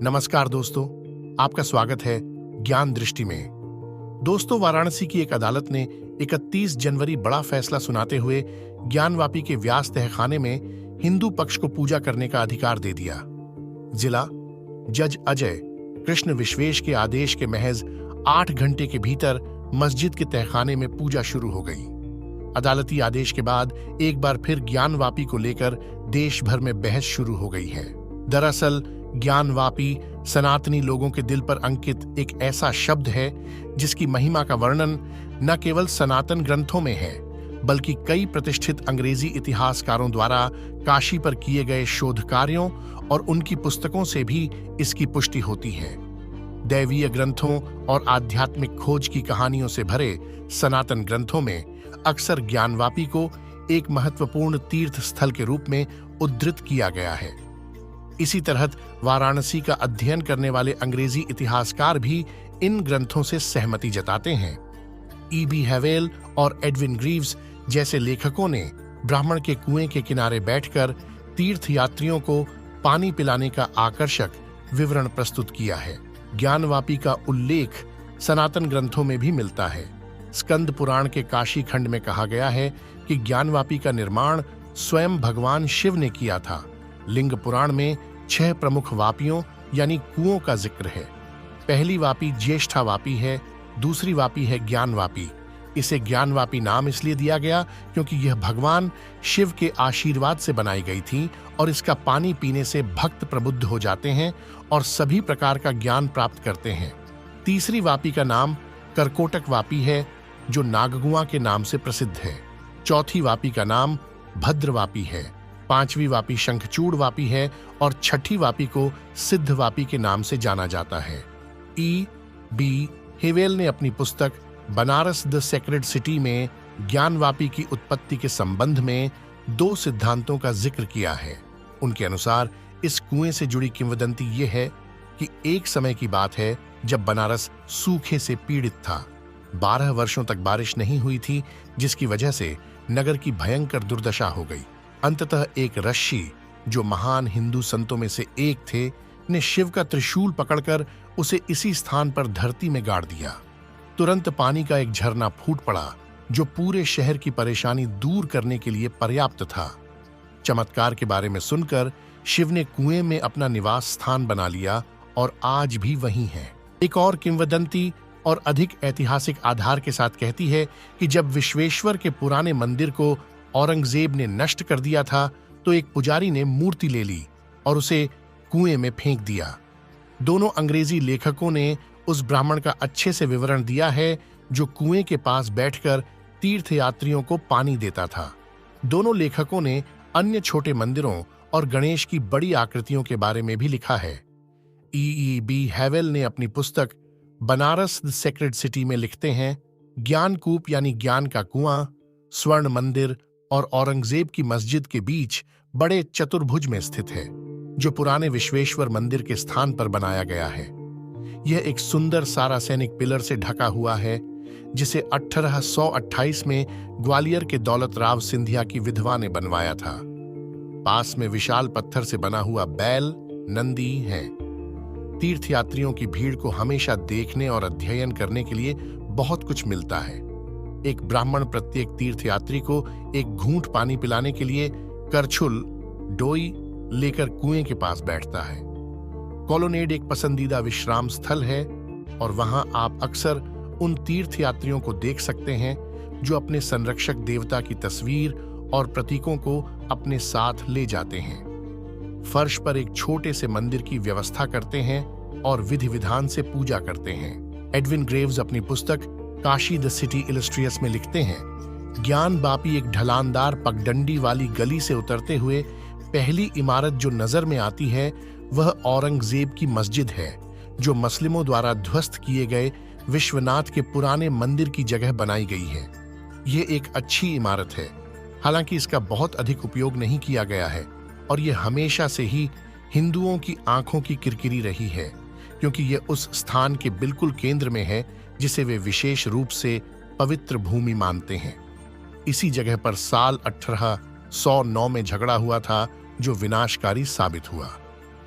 नमस्कार दोस्तों, आपका स्वागत है ज्ञान दृष्टि में। दोस्तों, वाराणसी की एक अदालत ने 31 जनवरी बड़ा फैसला सुनाते हुए ज्ञानवापी के व्यास तहखाने में हिंदू पक्ष को पूजा करने का अधिकार दे दिया। जिला जज अजय कृष्ण विश्वेश के आदेश के महज 8 घंटे के भीतर मस्जिद के तहखाने में पूजा शुरू हो गई। अदालती आदेश के बाद एक बार फिर ज्ञानवापी को लेकर देश भर में बहस शुरू हो गई है। दरअसल ज्ञानवापी सनातनी लोगों के दिल पर अंकित एक ऐसा शब्द है जिसकी महिमा का वर्णन न केवल सनातन ग्रंथों में है, बल्कि कई प्रतिष्ठित अंग्रेजी इतिहासकारों द्वारा काशी पर किए गए शोध कार्यों और उनकी पुस्तकों से भी इसकी पुष्टि होती है। दैवीय ग्रंथों और आध्यात्मिक खोज की कहानियों से भरे सनातन ग्रंथों में अक्सर ज्ञानवापी को एक महत्वपूर्ण तीर्थ स्थल के रूप में उद्धृत किया गया है। इसी तरह वाराणसी का अध्ययन करने वाले अंग्रेजी इतिहासकार भी इन ग्रंथों से सहमति जताते हैं। E.B. हैवेल और एडविन ग्रीव्स जैसे लेखकों ने ब्राह्मण के कुएं के किनारे बैठकर तीर्थ यात्रियों को पानी पिलाने का आकर्षक विवरण प्रस्तुत किया है। ज्ञानवापी का उल्लेख सनातन ग्रंथों में भी मिलता है। स्कंद पुराण के काशी खंड में कहा गया है कि ज्ञानवापी का निर्माण स्वयं भगवान शिव ने किया था। लिंग पुराण में 6 प्रमुख वापियों यानी कुओं का जिक्र है। पहली वापी ज्येष्ठा वापी है, दूसरी वापी है ज्ञानवापी। इसे ज्ञानवापी नाम इसलिए दिया गया क्योंकि यह भगवान शिव के आशीर्वाद से बनाई गई थी और इसका पानी पीने से भक्त प्रबुद्ध हो जाते हैं और सभी प्रकार का ज्ञान प्राप्त करते हैं। तीसरी वापी का नाम करकोटक वापी है, जो नागगुआ के नाम से प्रसिद्ध है। चौथी वापी का नाम भद्रवापी है। पांचवी वापी शंखचूड़ वापी है और छठी वापी को सिद्ध वापी के नाम से जाना जाता है। E.B. हैवेल ने अपनी पुस्तक बनारस द सेक्रेड सिटी में ज्ञानवापी की उत्पत्ति के संबंध में 2 सिद्धांतों का जिक्र किया है। उनके अनुसार इस कुएं से जुड़ी किंवदंती ये है कि एक समय की बात है जब बनारस सूखे से पीड़ित था। 12 वर्षों तक बारिश नहीं हुई थी, जिसकी वजह से नगर की भयंकर दुर्दशा हो गई। अंततः एक ऋषि, जो महान हिंदू संतों में से एक थे, ने शिव का त्रिशूल पकड़कर उसे इसी स्थान पर धरती में गाड़ दिया। तुरंत पानी का एक झरना फूट पड़ा, जो पूरे शहर की परेशानी दूर करने के लिए पर्याप्त था। चमत्कार के बारे में सुनकर शिव ने कुएं में अपना निवास स्थान बना लिया और आज भी वहीं है। एक और किंवदंती और अधिक ऐतिहासिक आधार के साथ कहती है कि जब विश्वेश्वर के पुराने मंदिर को औरंगजेब ने नष्ट कर दिया था, तो एक पुजारी ने मूर्ति ले ली और उसे कुएं में फेंक दिया। दोनों अंग्रेजी लेखकों ने उस ब्राह्मण का अच्छे से विवरण दिया है जो कुएं के पास बैठकर तीर्थयात्रियों को पानी देता था। दोनों लेखकों ने अन्य छोटे मंदिरों और गणेश की बड़ी आकृतियों के बारे में भी लिखा है। E.B. हैवेल ने अपनी पुस्तक बनारस द सेक्रेड सिटी में लिखते हैं, ज्ञानकूप यानी ज्ञान का कुआं, स्वर्ण मंदिर और औरंगजेब की मस्जिद के बीच बड़े चतुर्भुज में स्थित है, जो पुराने विश्वेश्वर मंदिर के स्थान पर बनाया गया है। यह एक सुंदर सारासैनिक पिलर से ढका हुआ है, जिसे 1828 में ग्वालियर के दौलत राव सिंधिया की विधवा ने बनवाया था। पास में विशाल पत्थर से बना हुआ बैल, नंदी है। तीर्थयात्रियों की भीड़ को हमेशा देखने और अध्ययन करने के लिए बहुत कुछ मिलता है। एक ब्राह्मण प्रत्येक तीर्थयात्री को एक घूंट पानी पिलाने के लिए करछुल डोई लेकर कुएं के पास बैठता है। कॉलोनेड एक पसंदीदा विश्राम स्थल है और वहां आप अक्सर उन तीर्थयात्रियों को देख सकते हैं जो अपने संरक्षक देवता की तस्वीर और प्रतीकों को अपने साथ ले जाते हैं। फर्श पर एक छोटे से मंदिर की व्यवस्था करते हैं और विधि विधान से पूजा करते हैं। एडविन ग्रेव्स अपनी पुस्तक काशी द सिटी इलस्ट्रियस में लिखते हैं, ज्ञानवापी एक ढलानदार पगडंडी वाली गली से उतरते हुए पहली इमारत जो नजर में आती है वह औरंगजेब की मस्जिद है, जो मुस्लिमों द्वारा ध्वस्त किए गए विश्वनाथ के पुराने मंदिर की जगह बनाई गई है। यह एक अच्छी इमारत है, हालांकि इसका बहुत अधिक उपयोग नहीं किया गया है और यह हमेशा से ही हिंदुओं की आंखों की किरकिरी रही है, क्योंकि यह उस स्थान के बिल्कुल केंद्र में है जिसे वे विशेष रूप से पवित्र भूमि मानते हैं। इसी जगह पर साल 109 में झगड़ा हुआ था जो विनाशकारी साबित हुआ।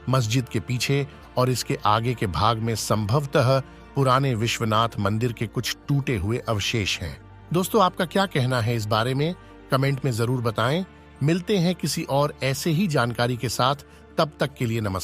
मस्जिद के पीछे और इसके आगे के भाग में संभवतः पुराने विश्वनाथ मंदिर के कुछ टूटे हुए अवशेष हैं। दोस्तों, आपका क्या कहना है इस बारे में? कमेंट में जरूर बताएं। मिलते हैं किसी और ऐसे ही जानकारी के साथ। तब तक के लिए नमस्कार।